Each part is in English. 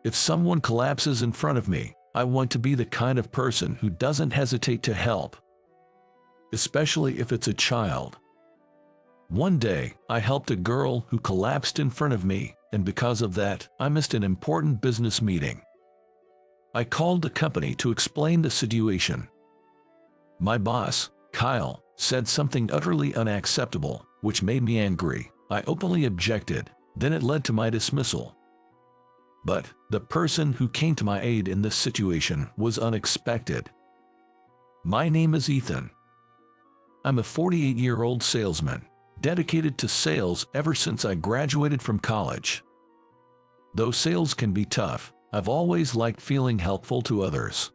If someone collapses in front of me, I want to be the kind of person who doesn't hesitate to help, especially if it's a child. One day, I helped a girl who collapsed in front of me, and because of that, I missed an important business meeting. I called the company to explain the situation. My boss, Kyle, said something utterly unacceptable, which made me angry. I openly objected, then it led to my dismissal. But the person who came to my aid in this situation was unexpected. My name is Ethan. I'm a 48-year-old salesman, dedicated to sales ever since I graduated from college. Though sales can be tough, I've always liked feeling helpful to others.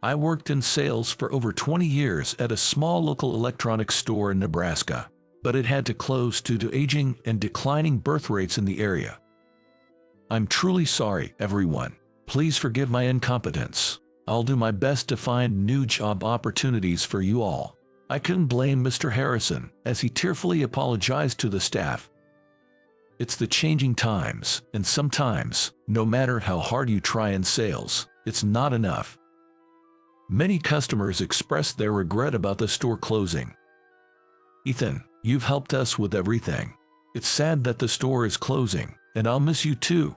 I worked in sales for over 20 years at a small local electronics store in Nebraska, but it had to close due to aging and declining birth rates in the area. I'm truly sorry, everyone. Please forgive my incompetence. I'll do my best to find new job opportunities for you all. I couldn't blame Mr. Harrison, as he tearfully apologized to the staff. It's the changing times, and sometimes, no matter how hard you try in sales, it's not enough. Many customers expressed their regret about the store closing. Ethan, you've helped us with everything. It's sad that the store is closing, and I'll miss you too.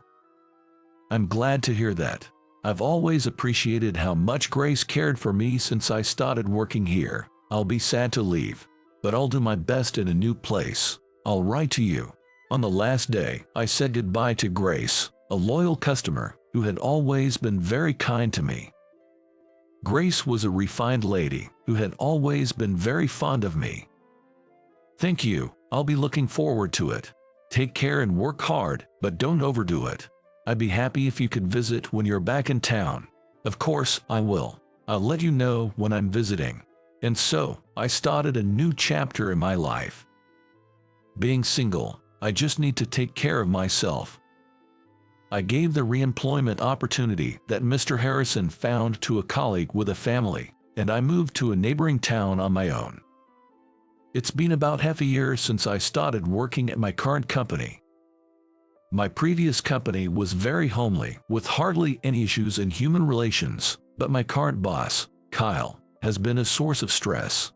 I'm glad to hear that. I've always appreciated how much Grace cared for me since I started working here. I'll be sad to leave, but I'll do my best in a new place. I'll write to you. On the last day, I said goodbye to Grace, a loyal customer who had always been very kind to me. Grace was a refined lady who had always been very fond of me. Thank you. I'll be looking forward to it. Take care and work hard, but don't overdo it. I'd be happy if you could visit when you're back in town. Of course, I will. I'll let you know when I'm visiting. And so, I started a new chapter in my life. Being single, I just need to take care of myself. I gave the re-employment opportunity that Mr. Harrison found to a colleague with a family, and I moved to a neighboring town on my own. It's been about half a year since I started working at my current company. My previous company was very homely, with hardly any issues in human relations, but my current boss, Kyle, has been a source of stress.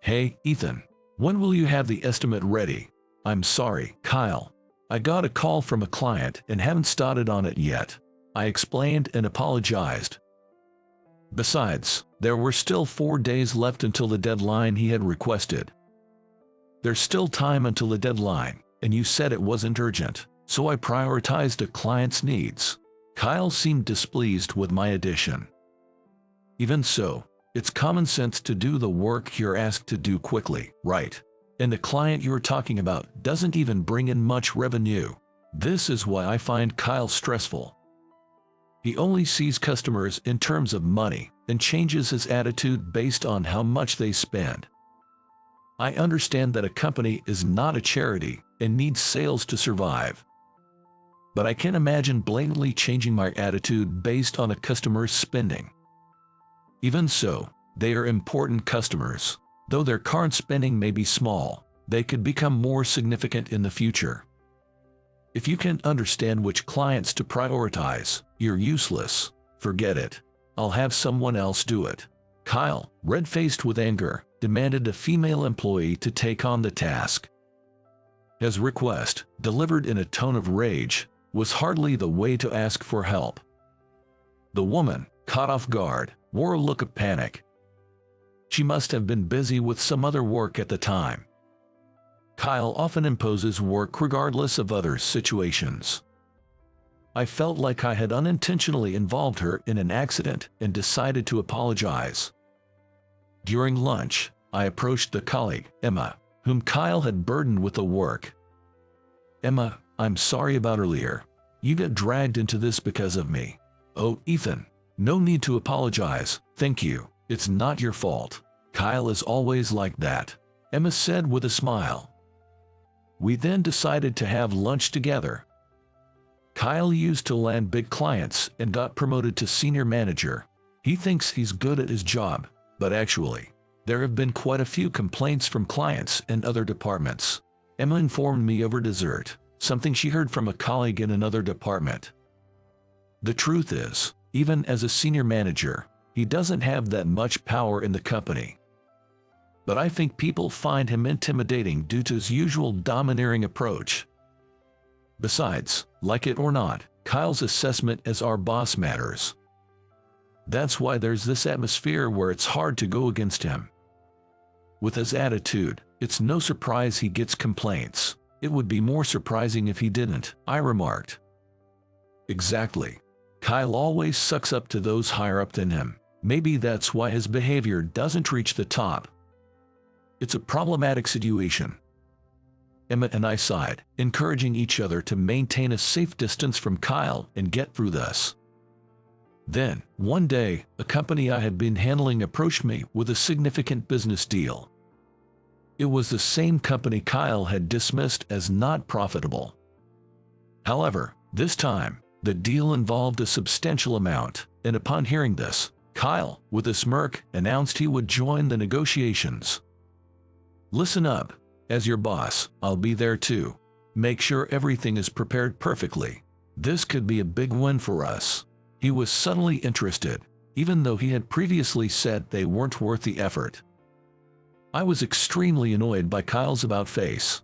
Hey, Ethan, when will you have the estimate ready? I'm sorry, Kyle. I got a call from a client and haven't started on it yet. I explained and apologized. Besides, there were still 4 days left until the deadline he had requested. There's still time until the deadline, and you said it wasn't urgent, so I prioritized a client's needs. Kyle seemed displeased with my addition. Even so, it's common sense to do the work you're asked to do quickly, right? And the client you're talking about doesn't even bring in much revenue. This is why I find Kyle stressful. He only sees customers in terms of money and changes his attitude based on how much they spend. I understand that a company is not a charity and needs sales to survive. But I can't imagine blatantly changing my attitude based on a customer's spending. Even so, they are important customers. Though their current spending may be small, they could become more significant in the future. If you can't understand which clients to prioritize, you're useless. Forget it. I'll have someone else do it. Kyle, red-faced with anger, demanded a female employee to take on the task. His request, delivered in a tone of rage, was hardly the way to ask for help. The woman, caught off guard, wore a look of panic. She must have been busy with some other work at the time. Kyle often imposes work regardless of other situations. I felt like I had unintentionally involved her in an accident and decided to apologize. During lunch, I approached the colleague, Emma, whom Kyle had burdened with the work. Emma, I'm sorry about earlier. You got dragged into this because of me. Oh, Ethan, no need to apologize, thank you. It's not your fault. Kyle is always like that, Emma said with a smile. We then decided to have lunch together. Kyle used to land big clients and got promoted to senior manager. He thinks he's good at his job, but actually, there have been quite a few complaints from clients and other departments. Emma informed me over dessert, something she heard from a colleague in another department. The truth is, even as a senior manager, he doesn't have that much power in the company. But I think people find him intimidating due to his usual domineering approach. Besides, like it or not, Kyle's assessment as our boss matters. That's why there's this atmosphere where it's hard to go against him. With his attitude, it's no surprise he gets complaints. It would be more surprising if he didn't, I remarked. Exactly. Kyle always sucks up to those higher up than him. Maybe that's why his behavior doesn't reach the top. It's a problematic situation. Emma and I sighed, encouraging each other to maintain a safe distance from Kyle and get through this. Then, one day, a company I had been handling approached me with a significant business deal. It was the same company Kyle had dismissed as not profitable. However, this time, the deal involved a substantial amount, and upon hearing this, Kyle, with a smirk, announced he would join the negotiations. Listen up, as your boss, I'll be there too. Make sure everything is prepared perfectly. This could be a big win for us. He was suddenly interested, even though he had previously said they weren't worth the effort. I was extremely annoyed by Kyle's about-face.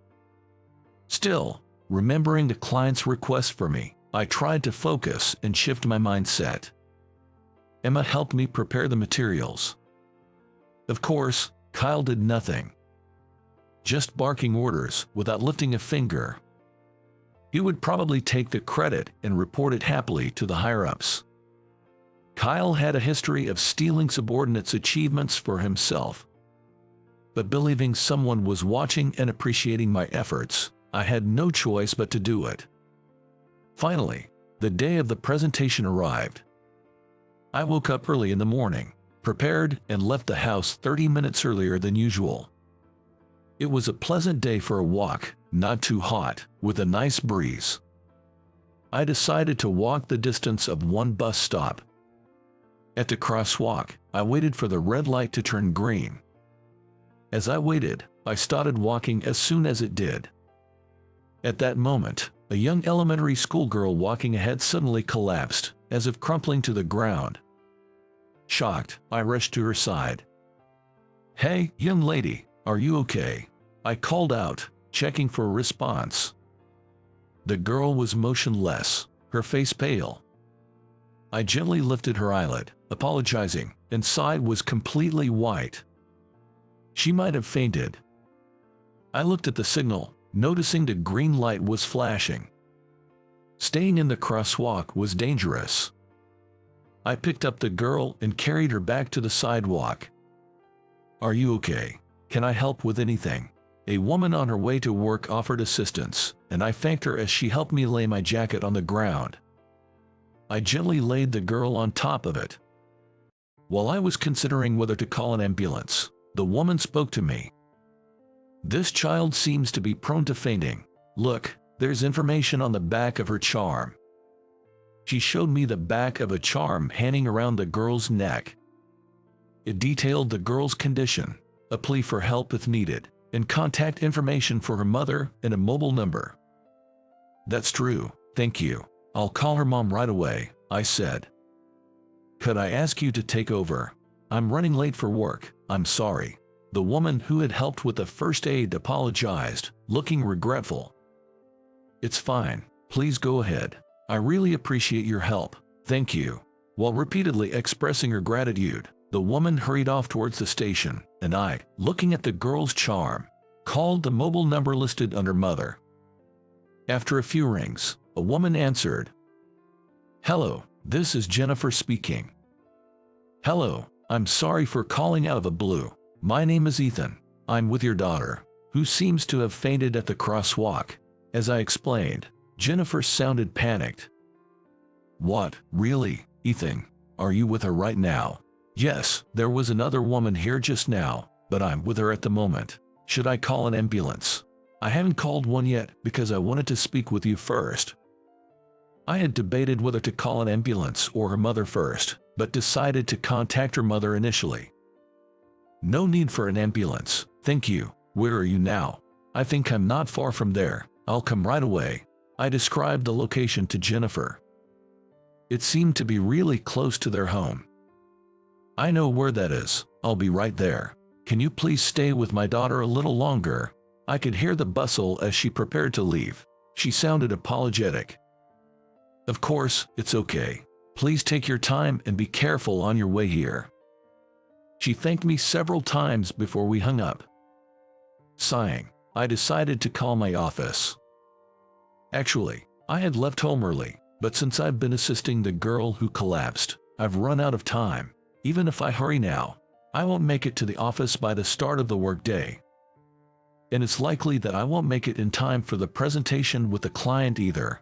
Still, remembering the client's request for me, I tried to focus and shift my mindset. Emma helped me prepare the materials. Of course, Kyle did nothing. Just barking orders without lifting a finger. He would probably take the credit and report it happily to the higher-ups. Kyle had a history of stealing subordinates' achievements for himself. But believing someone was watching and appreciating my efforts, I had no choice but to do it. Finally, the day of the presentation arrived. I woke up early in the morning, prepared, and left the house 30 minutes earlier than usual. It was a pleasant day for a walk, not too hot, with a nice breeze. I decided to walk the distance of one bus stop. At the crosswalk, I waited for the red light to turn green. As I waited, I started walking as soon as it did. At that moment, a young elementary school girl walking ahead suddenly collapsed, as if crumpling to the ground. Shocked, I rushed to her side. "Hey, young lady, are you okay?" I called out, checking for a response. The girl was motionless, her face pale. I gently lifted her eyelid, apologizing, and side was completely white. She might have fainted. I looked at the signal, noticing the green light was flashing. Staying in the crosswalk was dangerous. I picked up the girl and carried her back to the sidewalk. "Are you okay? Can I help with anything?" A woman on her way to work offered assistance, and I thanked her as she helped me lay my jacket on the ground. I gently laid the girl on top of it. While I was considering whether to call an ambulance, the woman spoke to me. "This child seems to be prone to fainting. Look, there's information on the back of her charm." She showed me the back of a charm hanging around the girl's neck. It detailed the girl's condition, a plea for help if needed, and contact information for her mother and a mobile number. "That's true, thank you. I'll call her mom right away," I said. "Could I ask you to take over? I'm running late for work, I'm sorry." The woman who had helped with the first aid apologized, looking regretful. "It's fine, please go ahead. I really appreciate your help, thank you." While repeatedly expressing her gratitude, the woman hurried off towards the station, and I, looking at the girl's charm, called the mobile number listed under mother. After a few rings, a woman answered. "Hello, this is Jennifer speaking." "Hello, I'm sorry for calling out of the blue. My name is Ethan. I'm with your daughter, who seems to have fainted at the crosswalk." As I explained, Jennifer sounded panicked. "What, really, Ethan? Are you with her right now?" "Yes, there was another woman here just now, but I'm with her at the moment. Should I call an ambulance?" "I haven't called one yet because I wanted to speak with you first." I had debated whether to call an ambulance or her mother first, but decided to contact her mother initially. "No need for an ambulance, thank you. Where are you now?" "I think I'm not far from there. I'll come right away." I described the location to Jennifer. It seemed to be really close to their home. "I know where that is. I'll be right there. Can you please stay with my daughter a little longer?" I could hear the bustle as she prepared to leave. She sounded apologetic. "Of course, it's okay. Please take your time and be careful on your way here." She thanked me several times before we hung up. Sighing, I decided to call my office. Actually, I had left home early, but since I've been assisting the girl who collapsed, I've run out of time. Even if I hurry now, I won't make it to the office by the start of the workday. And it's likely that I won't make it in time for the presentation with the client either.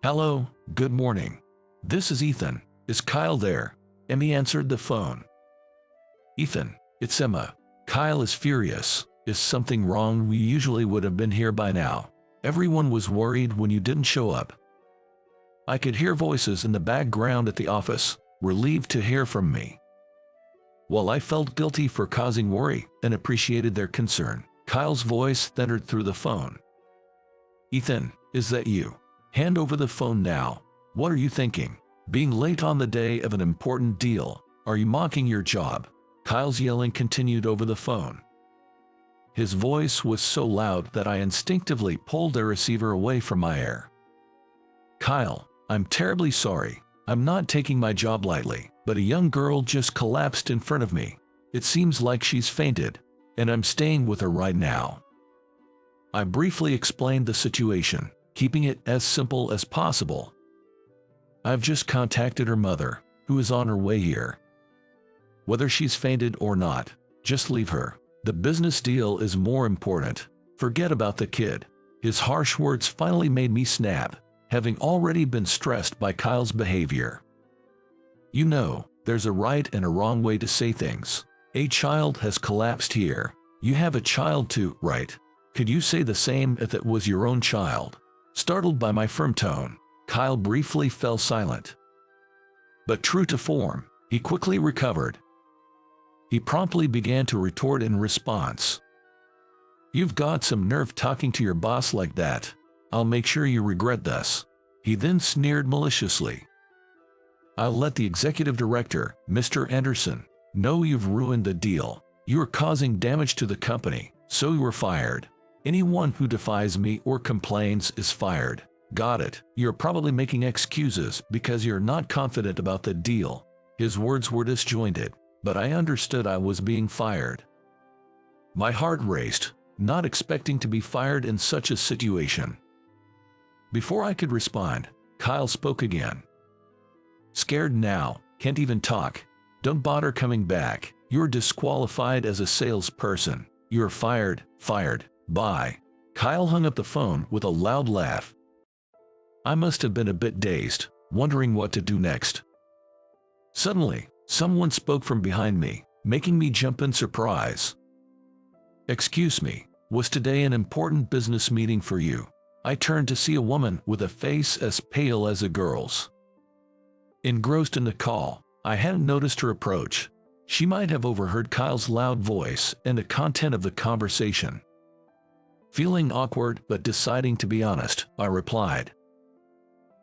"Hello, good morning. This is Ethan. Is Kyle there?" Emmy answered the phone. "Ethan, it's Emma." Kyle is furious. "Is something wrong? We usually would have been here by now. Everyone was worried when you didn't show up." I could hear voices in the background at the office, relieved to hear from me. While I felt guilty for causing worry and appreciated their concern, Kyle's voice thundered through the phone. "Ethan, is that you? Hand over the phone now. What are you thinking? Being late on the day of an important deal? Are you mocking your job?" Kyle's yelling continued over the phone. His voice was so loud that I instinctively pulled the receiver away from my ear. "Kyle, I'm terribly sorry. I'm not taking my job lightly, but a young girl just collapsed in front of me. It seems like she's fainted, and I'm staying with her right now." I briefly explained the situation, keeping it as simple as possible. "I've just contacted her mother, who is on her way here. Whether she's fainted or not, just leave her. The business deal is more important. Forget about the kid." His harsh words finally made me snap, having already been stressed by Kyle's behavior. "You know, there's a right and a wrong way to say things. A child has collapsed here. You have a child too, right? Could you say the same if it was your own child?" Startled by my firm tone, Kyle briefly fell silent. But true to form, he quickly recovered. He promptly began to retort in response. "You've got some nerve talking to your boss like that. I'll make sure you regret this." He then sneered maliciously. "I'll let the executive director, Mr. Anderson, know you've ruined the deal. You are causing damage to the company, so you are fired. Anyone who defies me or complains is fired. Got it? You're probably making excuses because you're not confident about the deal." His words were disjointed, but I understood I was being fired. My heart raced, not expecting to be fired in such a situation. Before I could respond, Kyle spoke again. "Scared now, can't even talk. Don't bother coming back. You're disqualified as a salesperson. You're fired, fired, bye." Kyle hung up the phone with a loud laugh. I must have been a bit dazed, wondering what to do next. Suddenly, someone spoke from behind me, making me jump in surprise. "Excuse me, was today an important business meeting for you?" I turned to see a woman with a face as pale as a girl's. Engrossed in the call, I hadn't noticed her approach. She might have overheard Kyle's loud voice and the content of the conversation. Feeling awkward but deciding to be honest, I replied,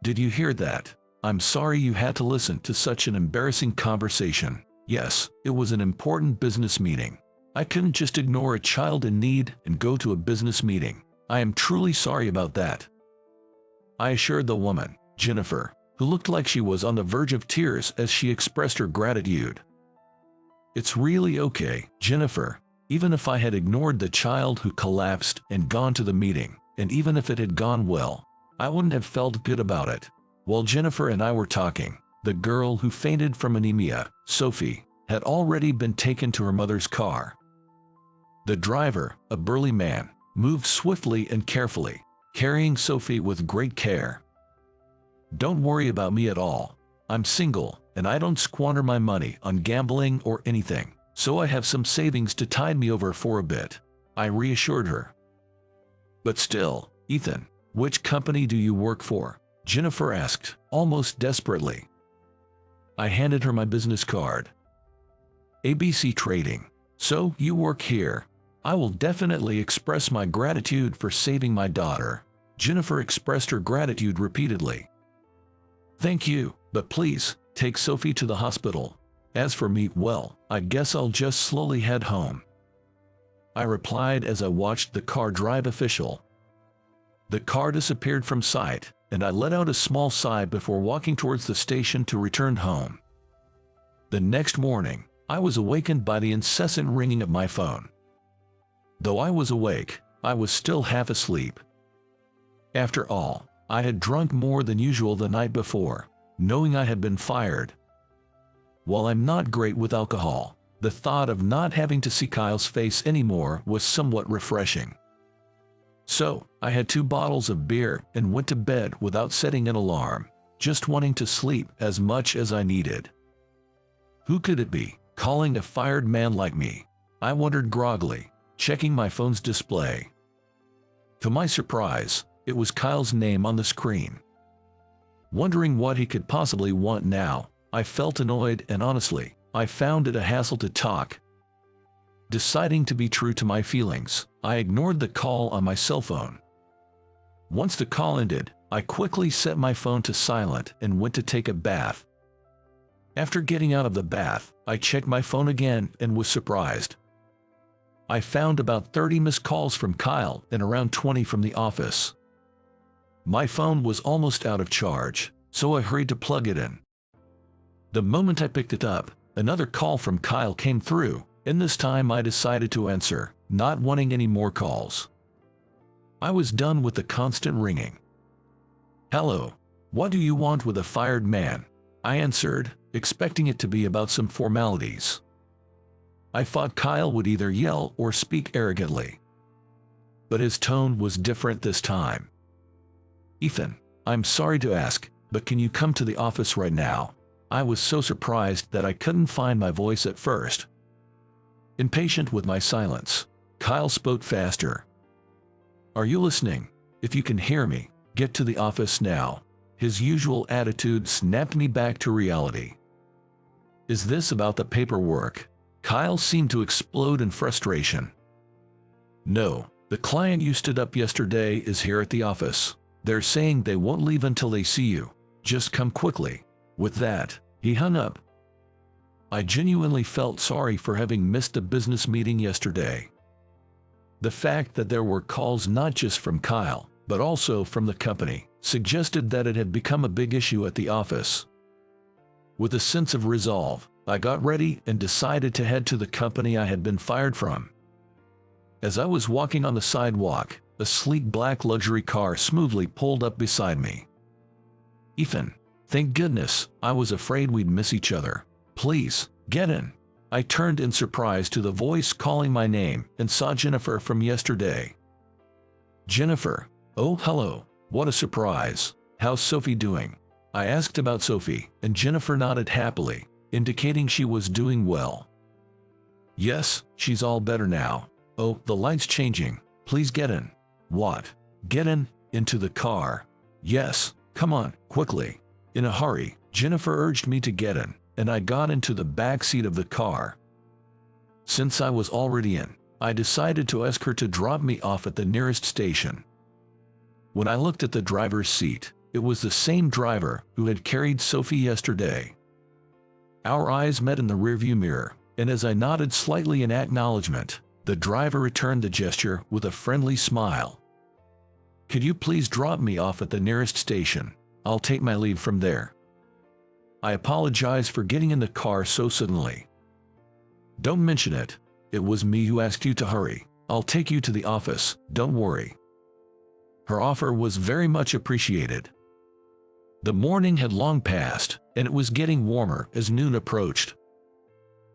"Did you hear that? I'm sorry you had to listen to such an embarrassing conversation. Yes, it was an important business meeting. I couldn't just ignore a child in need and go to a business meeting. I am truly sorry about that." I assured the woman, Jennifer, who looked like she was on the verge of tears as she expressed her gratitude. "It's really okay, Jennifer. Even if I had ignored the child who collapsed and gone to the meeting, and even if it had gone well, I wouldn't have felt good about it." While Jennifer and I were talking, the girl who fainted from anemia, Sophie, had already been taken to her mother's car. The driver, a burly man, moved swiftly and carefully, carrying Sophie with great care. "Don't worry about me at all. I'm single, and I don't squander my money on gambling or anything, so I have some savings to tide me over for a bit," I reassured her. "But still, Ethan, which company do you work for?" Jennifer asked, almost desperately. I handed her my business card. "ABC Trading. So you work here. I will definitely express my gratitude for saving my daughter." Jennifer expressed her gratitude repeatedly. Thank you, but please, take Sophie to the hospital. As for me, well, I guess I'll just slowly head home. I replied as I watched the car drive official. The car disappeared from sight, and I let out a small sigh before walking towards the station to return home. The next morning, I was awakened by the incessant ringing of my phone. Though I was awake, I was still half asleep. After all, I had drunk more than usual the night before, knowing I had been fired. While I'm not great with alcohol, the thought of not having to see Kyle's face anymore was somewhat refreshing. So, I had 2 bottles of beer and went to bed without setting an alarm, just wanting to sleep as much as I needed. Who could it be, calling a fired man like me? I wondered groggily, checking my phone's display. To my surprise, it was Kyle's name on the screen. Wondering what he could possibly want now, I felt annoyed and honestly, I found it a hassle to talk. Deciding to be true to my feelings, I ignored the call on my cell phone. Once the call ended, I quickly set my phone to silent and went to take a bath. After getting out of the bath, I checked my phone again and was surprised. I found about 30 missed calls from Kyle and around 20 from the office. My phone was almost out of charge, so I hurried to plug it in. The moment I picked it up, another call from Kyle came through, and this time I decided to answer, not wanting any more calls. I was done with the constant ringing. "Hello, what do you want with a fired man?" I answered, expecting it to be about some formalities. I thought Kyle would either yell or speak arrogantly. But his tone was different this time. "Ethan, I'm sorry to ask, but can you come to the office right now?" I was so surprised that I couldn't find my voice at first. Impatient with my silence, Kyle spoke faster. "Are you listening? If you can hear me, get to the office now." His usual attitude snapped me back to reality. "Is this about the paperwork?" Kyle seemed to explode in frustration. "No, the client you stood up yesterday is here at the office. They're saying they won't leave until they see you. Just come quickly." With that, he hung up. I genuinely felt sorry for having missed a business meeting yesterday. The fact that there were calls not just from Kyle, but also from the company, suggested that it had become a big issue at the office. With a sense of resolve, I got ready and decided to head to the company I had been fired from. As I was walking on the sidewalk, a sleek black luxury car smoothly pulled up beside me. "Ethan, thank goodness, I was afraid we'd miss each other. Please, get in." I turned in surprise to the voice calling my name and saw Jennifer from yesterday. "Jennifer, oh hello, what a surprise. How's Sophie doing?" I asked about Sophie, and Jennifer nodded happily, indicating she was doing well. "Yes, she's all better now. Oh, the light's changing. Please get in." "What? Get in? Into the car?" "Yes, come on, quickly." In a hurry, Jennifer urged me to get in, and I got into the back seat of the car. Since I was already in, I decided to ask her to drop me off at the nearest station. When I looked at the driver's seat, it was the same driver who had carried Sophie yesterday. Our eyes met in the rearview mirror, and as I nodded slightly in acknowledgement, the driver returned the gesture with a friendly smile. "Could you please drop me off at the nearest station? I'll take my leave from there." I apologize for getting in the car so suddenly. "Don't mention it. It was me who asked you to hurry. I'll take you to the office, don't worry." Her offer was very much appreciated. The morning had long passed, and it was getting warmer as noon approached.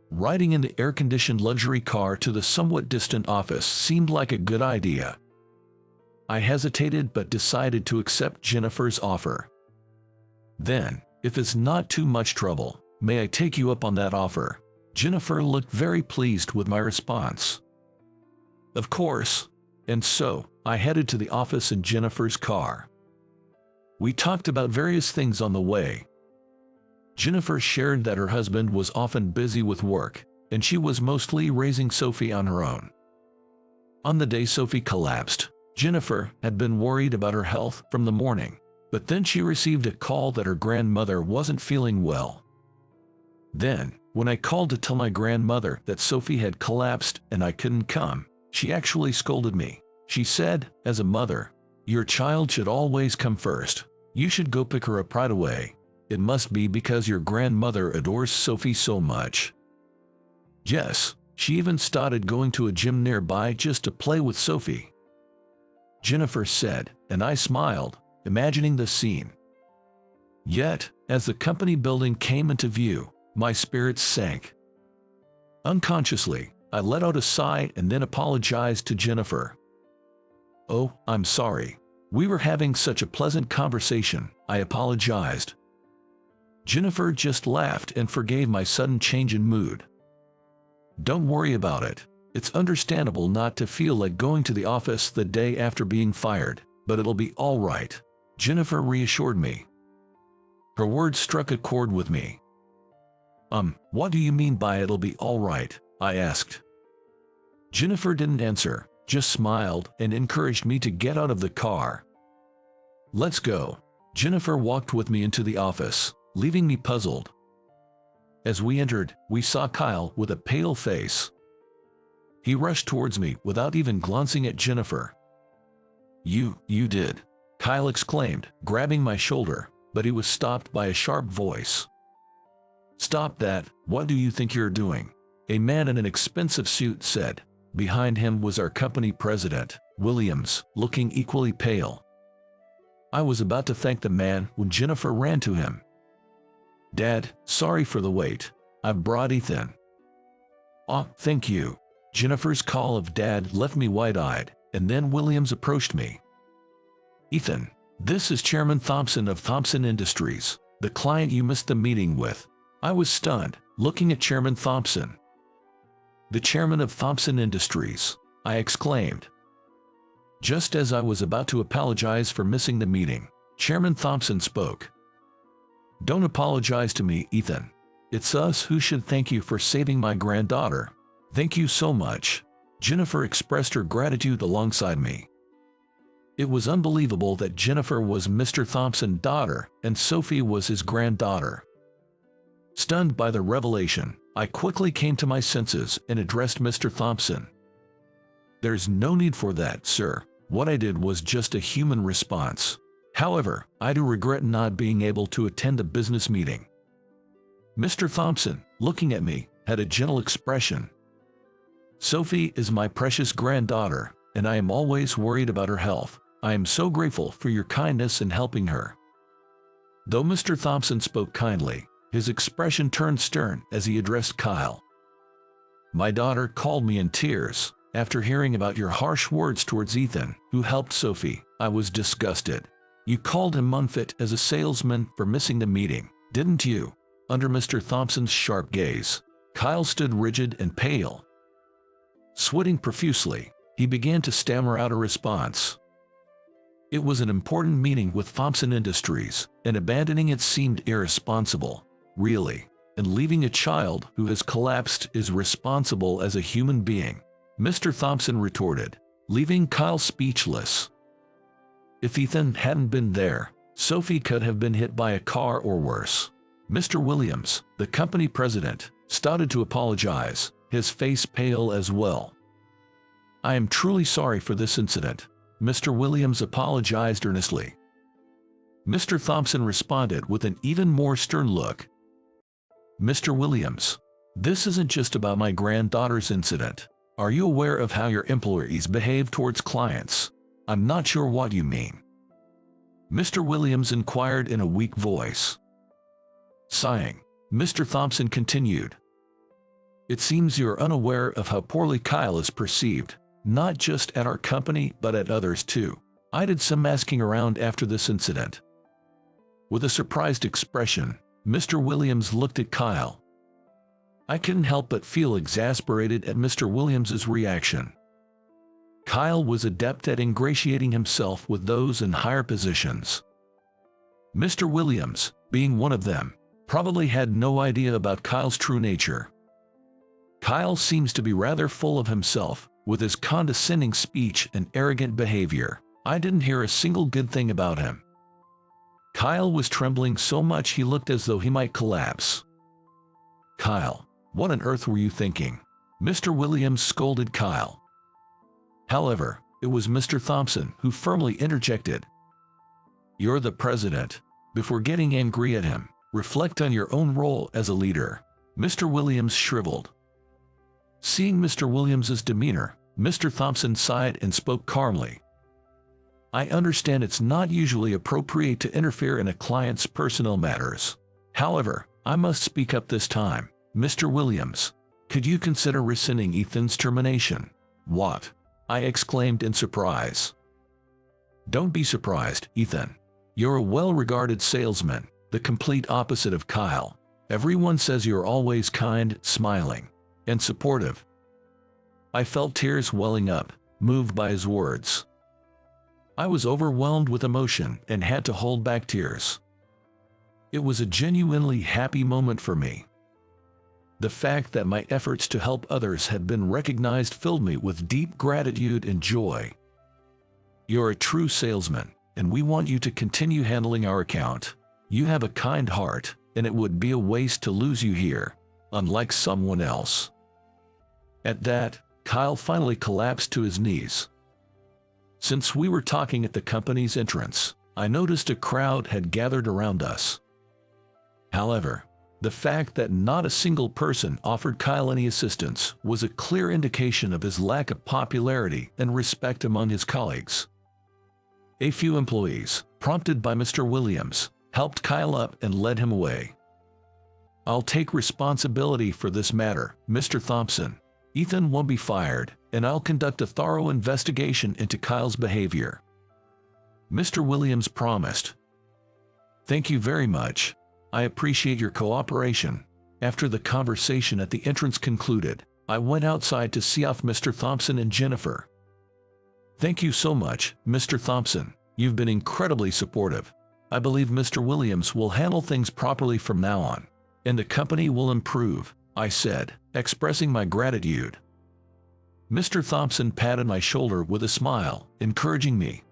Riding in the air-conditioned luxury car to the somewhat distant office seemed like a good idea. I hesitated but decided to accept Jennifer's offer. "Then, if it's not too much trouble, may I take you up on that offer?" Jennifer looked very pleased with my response. "Of course." And so, I headed to the office in Jennifer's car. We talked about various things on the way. Jennifer shared that her husband was often busy with work, and she was mostly raising Sophie on her own. On the day Sophie collapsed, Jennifer had been worried about her health from the morning, But then she received a call that her grandmother wasn't feeling well. Then, when I called to tell my grandmother that Sophie had collapsed and I couldn't come, she actually scolded me. She said, as a mother, "Your child should always come first. You should go pick her up right away. It must be because your grandmother adores Sophie so much." Yes, she even started going to a gym nearby just to play with Sophie. Jennifer said, and I smiled, imagining the scene. Yet, as the company building came into view, my spirits sank. Unconsciously, I let out a sigh and then apologized to Jennifer. "Oh, I'm sorry. We were having such a pleasant conversation," I apologized. Jennifer just laughed and forgave my sudden change in mood. "Don't worry about it. It's understandable not to feel like going to the office the day after being fired, but it'll be all right," Jennifer reassured me. Her words struck a chord with me. What do you mean by it'll be all right?" I asked. Jennifer didn't answer, just smiled and encouraged me to get out of the car. "Let's go." Jennifer walked with me into the office, leaving me puzzled. As we entered, we saw Kyle with a pale face. He rushed towards me without even glancing at Jennifer. You did," Kyle exclaimed, grabbing my shoulder, but he was stopped by a sharp voice. "Stop that, what do you think you're doing?" a man in an expensive suit said. Behind him was our company president, Williams, looking equally pale. I was about to thank the man when Jennifer ran to him. "Dad, sorry for the wait. I've brought Ethan." "Oh, thank you." Jennifer's call of Dad left me wide-eyed, and then Williams approached me. "Ethan, this is Chairman Thompson of Thompson Industries, the client you missed the meeting with." I was stunned, looking at Chairman Thompson. "The chairman of Thompson Industries," I exclaimed. Just as I was about to apologize for missing the meeting, Chairman Thompson spoke. "Don't apologize to me, Ethan. It's us who should thank you for saving my granddaughter. Thank you so much." Jennifer expressed her gratitude alongside me. It was unbelievable that Jennifer was Mr. Thompson's daughter and Sophie was his granddaughter. Stunned by the revelation, I quickly came to my senses and addressed Mr. Thompson. "There's no need for that, sir. What I did was just a human response. However, I do regret not being able to attend a business meeting." Mr. Thompson, looking at me, had a gentle expression. "Sophie is my precious granddaughter, and I am always worried about her health. I am so grateful for your kindness in helping her." Though Mr. Thompson spoke kindly, his expression turned stern as he addressed Kyle. "My daughter called me in tears. After hearing about your harsh words towards Ethan, who helped Sophie, I was disgusted. You called him unfit as a salesman for missing the meeting, didn't you?" Under Mr. Thompson's sharp gaze, Kyle stood rigid and pale. Sweating profusely, he began to stammer out a response. It was an important meeting with Thompson Industries, and abandoning it seemed irresponsible. Really, and leaving a child who has collapsed is responsible as a human being, Mr. Thompson retorted, leaving Kyle speechless. If Ethan hadn't been there, Sophie could have been hit by a car or worse. Mr. Williams, the company president, started to apologize, his face pale as well. "I am truly sorry for this incident," Mr. Williams apologized earnestly. Mr. Thompson responded with an even more stern look. "Mr. Williams, this isn't just about my granddaughter's incident. Are you aware of how your employees behave towards clients?" "I'm not sure what you mean," Mr. Williams inquired in a weak voice. Sighing, Mr. Thompson continued. "It seems you're unaware of how poorly Kyle is perceived, not just at our company but at others too. I did some asking around after this incident." With a surprised expression, Mr. Williams looked at Kyle. I couldn't help but feel exasperated at Mr. Williams's reaction. Kyle was adept at ingratiating himself with those in higher positions. Mr. Williams, being one of them, probably had no idea about Kyle's true nature. Kyle seems to be rather full of himself, with his condescending speech and arrogant behavior. I didn't hear a single good thing about him. Kyle was trembling so much he looked as though he might collapse. "Kyle, what on earth were you thinking?" Mr. Williams scolded Kyle. However, it was Mr. Thompson who firmly interjected. "You're the president." Before getting angry at him, reflect on your own role as a leader. Mr. Williams shriveled. Seeing Mr. Williams's demeanor, Mr. Thompson sighed and spoke calmly. "I understand it's not usually appropriate to interfere in a client's personal matters. However, I must speak up this time. Mr. Williams, could you consider rescinding Ethan's termination?" "What?" I exclaimed in surprise. "Don't be surprised, Ethan. You're a well-regarded salesman, the complete opposite of Kyle. Everyone says you're always kind, smiling, and supportive." I felt tears welling up, moved by his words. I was overwhelmed with emotion and had to hold back tears. It was a genuinely happy moment for me. The fact that my efforts to help others had been recognized filled me with deep gratitude and joy. "You're a true salesman, and we want you to continue handling our account. You have a kind heart, and it would be a waste to lose you here, unlike someone else." At that, Kyle finally collapsed to his knees. Since we were talking at the company's entrance, I noticed a crowd had gathered around us. However, the fact that not a single person offered Kyle any assistance was a clear indication of his lack of popularity and respect among his colleagues. A few employees, prompted by Mr. Williams, helped Kyle up and led him away. "I'll take responsibility for this matter, Mr. Thompson. Ethan won't be fired, and I'll conduct a thorough investigation into Kyle's behavior," Mr. Williams promised. "Thank you very much. I appreciate your cooperation." After the conversation at the entrance concluded, I went outside to see off Mr. Thompson and Jennifer. "Thank you so much, Mr. Thompson. You've been incredibly supportive. I believe Mr. Williams will handle things properly from now on, and the company will improve," I said, expressing my gratitude. Mr. Thompson patted my shoulder with a smile, encouraging me.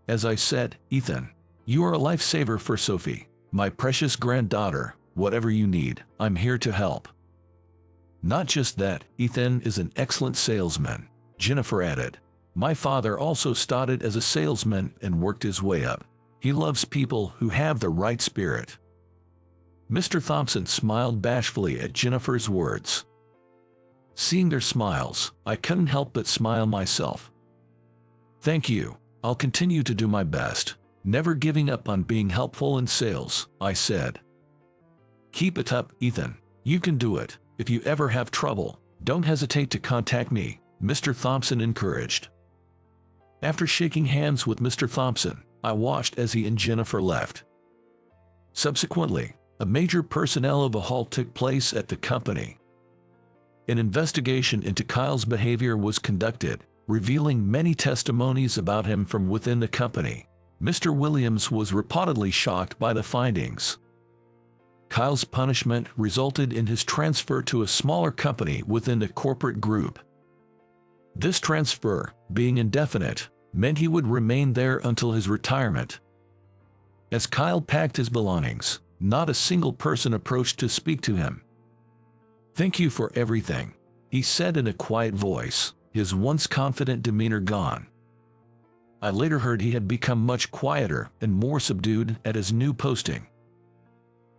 As I said, "Ethan, you are a lifesaver for Sophie, my precious granddaughter. Whatever you need, I'm here to help." "Not just that, Ethan is an excellent salesman," Jennifer added. "My father also started as a salesman and worked his way up. He loves people who have the right spirit." Mr. Thompson smiled bashfully at Jennifer's words. Seeing their smiles, I couldn't help but smile myself. "Thank you. I'll continue to do my best, never giving up on being helpful in sales," I said. "Keep it up, Ethan. You can do it. If you ever have trouble, don't hesitate to contact me," Mr. Thompson encouraged. After shaking hands with Mr. Thompson, I watched as he and Jennifer left. Subsequently, a major personnel overhaul took place at the company. An investigation into Kyle's behavior was conducted, revealing many testimonies about him from within the company. Mr. Williams was reportedly shocked by the findings. Kyle's punishment resulted in his transfer to a smaller company within the corporate group. This transfer, being indefinite, meant he would remain there until his retirement. As Kyle packed his belongings, not a single person approached to speak to him. "Thank you for everything," he said in a quiet voice, his once confident demeanor gone. I later heard he had become much quieter and more subdued at his new posting.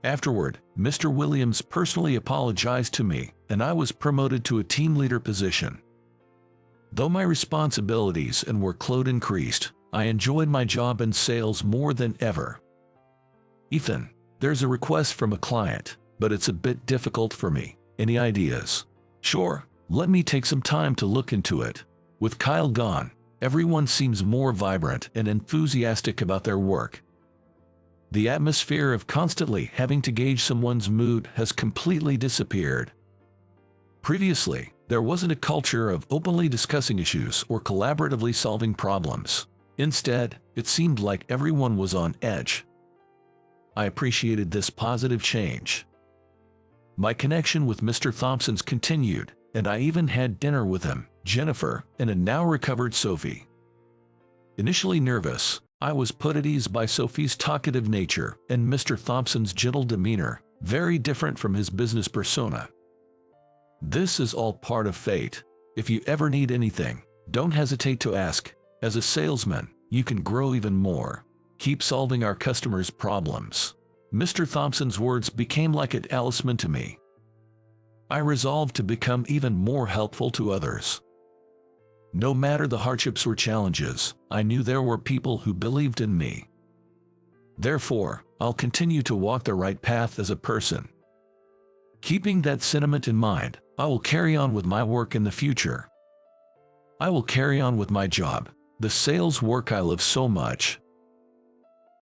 Afterward, Mr. Williams personally apologized to me, and I was promoted to a team leader position. Though my responsibilities and workload increased, I enjoyed my job in sales more than ever. "Ethan, there's a request from a client, but it's a bit difficult for me. Any ideas?" "Sure, let me take some time to look into it." With Kyle gone, everyone seems more vibrant and enthusiastic about their work. The atmosphere of constantly having to gauge someone's mood has completely disappeared. Previously, there wasn't a culture of openly discussing issues or collaboratively solving problems. Instead, it seemed like everyone was on edge. I appreciated this positive change. My connection with Mr. Thompson's continued, and I even had dinner with him, Jennifer, and a now recovered Sophie. Initially nervous, I was put at ease by Sophie's talkative nature and Mr. Thompson's gentle demeanor, very different from his business persona. This is all part of fate. If you ever need anything, don't hesitate to ask. As a salesman, you can grow even more. Keep solving our customers' problems. Mr. Thompson's words became like a talisman to me. I resolved to become even more helpful to others. No matter the hardships or challenges, I knew there were people who believed in me. Therefore, I'll continue to walk the right path as a person. Keeping that sentiment in mind, I will carry on with my work in the future. I will carry on with my job, the sales work I love so much.